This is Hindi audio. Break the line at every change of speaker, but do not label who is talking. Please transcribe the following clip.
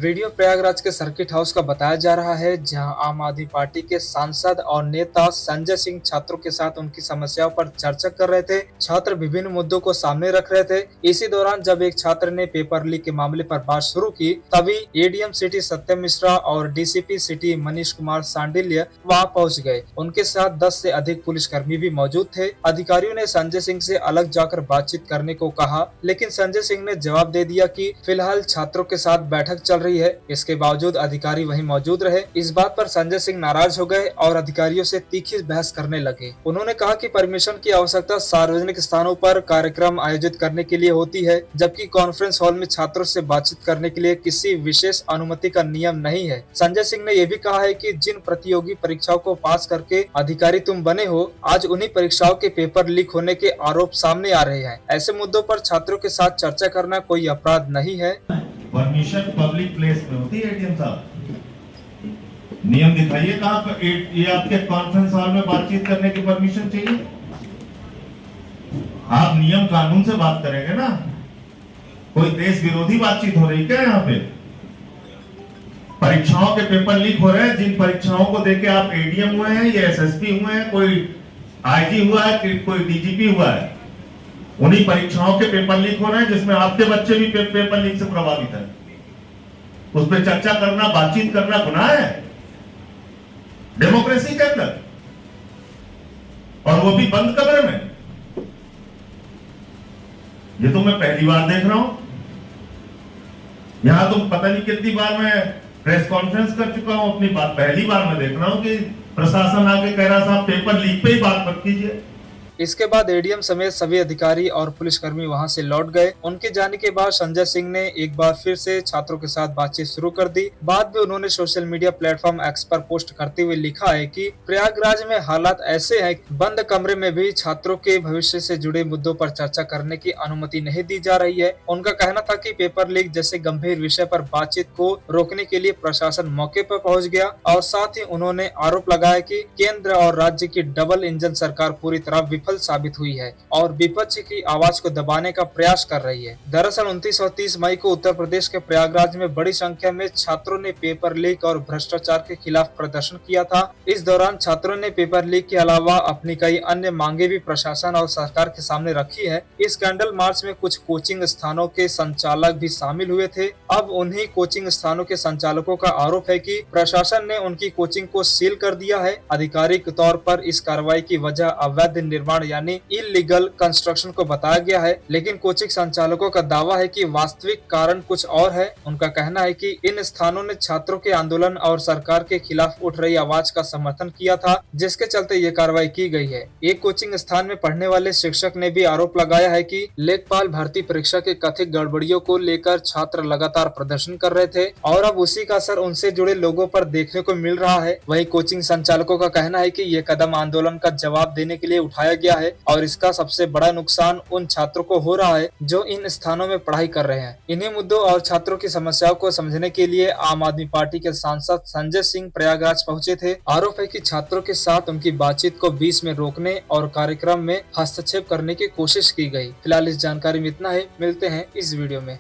वीडियो प्रयागराज के सर्किट हाउस का बताया जा रहा है, जहां आम आदमी पार्टी के सांसद और नेता संजय सिंह छात्रों के साथ उनकी समस्याओं पर चर्चा कर रहे थे। छात्र विभिन्न मुद्दों को सामने रख रहे थे। इसी दौरान जब एक छात्र ने पेपर लीक के मामले पर बात शुरू की, तभी एडीएम सिटी सत्यम मिश्रा और डीसीपी सिटी मनीष कुमार सांडिल्य वहां पहुंच गए। उनके साथ 10 से अधिक पुलिसकर्मी भी मौजूद थे। अधिकारियों ने संजय सिंह से अलग जाकर बातचीत करने को कहा, लेकिन संजय सिंह ने जवाब दे दिया कि फिलहाल छात्रों के साथ बैठक चल रही है। इसके बावजूद अधिकारी वहीं मौजूद रहे। इस बात पर संजय सिंह नाराज हो गए और अधिकारियों से तीखी बहस करने लगे। उन्होंने कहा कि परमिशन की आवश्यकता सार्वजनिक स्थानों पर कार्यक्रम आयोजित करने के लिए होती है, जबकि कॉन्फ्रेंस हॉल में छात्रों से बातचीत करने के लिए किसी विशेष अनुमति का नियम नहीं है। संजय सिंह ने यह भी कहा है कि जिन प्रतियोगी परीक्षाओं को पास करके अधिकारी तुम बने हो, आज उन्हीं परीक्षाओं के पेपर लीक होने के आरोप सामने आ रहे हैं। ऐसे मुद्दों पर छात्रों के साथ चर्चा करना कोई अपराध नहीं है।
परमिशन पब्लिक प्लेस में होती है। एडीएम साहब, नियम दिखाइए कहाँ पर ये आपके कॉन्फ्रेंस हॉल में बातचीत करने की परमिशन चाहिए। आप नियम कानून से बात करेंगे ना। कोई देश विरोधी बातचीत हो रही क्या यहाँ पे? परीक्षाओं के पेपर लीक हो रहे हैं। जिन परीक्षाओं को देके आप एडीएम हुए हैं या एसएसपी हुए हैं, कोई आईजी हुआ है, कोई डीजीपी हुआ है, उन्हीं परीक्षाओं के पेपर लीक हो रहे हैं जिसमें आपके बच्चे भी पेपर लीक से प्रभावित है। उस पर चर्चा करना, बातचीत करना गुनाह है डेमोक्रेसी के अंदर, और वो भी बंद कमरे में। ये तो मैं पहली बार देख रहा हूं। यहां तो पता नहीं कितनी बार मैं प्रेस कॉन्फ्रेंस कर चुका हूं, अपनी बात पहली बार मैं देख रहा हूं कि प्रशासन आके कह रहा साहब पेपर लीक पे ही बात मत कीजिए।
इसके बाद एडीएम समेत सभी अधिकारी और पुलिसकर्मी वहां से लौट गए। उनके जाने के बाद संजय सिंह ने एक बार फिर से छात्रों के साथ बातचीत शुरू कर दी। बाद में उन्होंने सोशल मीडिया प्लेटफॉर्म एक्स पर पोस्ट करते हुए लिखा है कि प्रयागराज में हालात ऐसे हैं कि बंद कमरे में भी छात्रों के भविष्य से जुड़े मुद्दों पर चर्चा करने की अनुमति नहीं दी जा रही है। उनका कहना था कि पेपर लीक जैसे गंभीर विषय पर बातचीत को रोकने के लिए प्रशासन मौके पर पहुंच गया, और साथ ही उन्होंने आरोप लगाया कि केंद्र और राज्य की डबल इंजन सरकार पूरी तरह विफल साबित हुई है और विपक्ष की आवाज को दबाने का प्रयास कर रही है। दरअसल 29 और 30 मई को उत्तर प्रदेश के प्रयागराज में बड़ी संख्या में छात्रों ने पेपर लीक और भ्रष्टाचार के खिलाफ प्रदर्शन किया था। इस दौरान छात्रों ने पेपर लीक के अलावा अपनी कई अन्य मांगे भी प्रशासन और सरकार के सामने रखी है। इस कैंडल मार्च में कुछ कोचिंग स्थानों के संचालक भी शामिल हुए थे। अब उन्हीं कोचिंग स्थानों के संचालकों का आरोप है कि प्रशासन ने उनकी कोचिंग को सील कर दिया है। आधिकारिक तौर पर इस कार्रवाई की वजह अवैध निर्माण यानी इलीगल कंस्ट्रक्शन को बताया गया है, लेकिन कोचिंग संचालकों का दावा है कि वास्तविक कारण कुछ और है। उनका कहना है कि इन स्थानों ने छात्रों के आंदोलन और सरकार के खिलाफ उठ रही आवाज का समर्थन किया था, जिसके चलते ये कार्रवाई की गई है। एक कोचिंग स्थान में पढ़ने वाले शिक्षक ने भी आरोप लगाया है कि लेखपाल भर्ती परीक्षा के कथित गड़बड़ियों को लेकर छात्र लगातार प्रदर्शन कर रहे थे और अब उसी का असर उनसे जुड़े लोगों पर देखने को मिल रहा है। वहीं कोचिंग संचालकों का कहना है कि ये कदम आंदोलन का जवाब देने के लिए उठाया गया है और इसका सबसे बड़ा नुकसान उन छात्रों को हो रहा है जो इन स्थानों में पढ़ाई कर रहे हैं। इन्हीं मुद्दों और छात्रों की समस्याओं को समझने के लिए आम आदमी पार्टी के सांसद संजय सिंह प्रयागराज पहुंचे थे। आरोप है कि छात्रों के साथ उनकी बातचीत को बीच में रोकने और कार्यक्रम में हस्तक्षेप करने की कोशिश की गई। फिलहाल इस जानकारी में इतना है। मिलते हैं इस वीडियो में।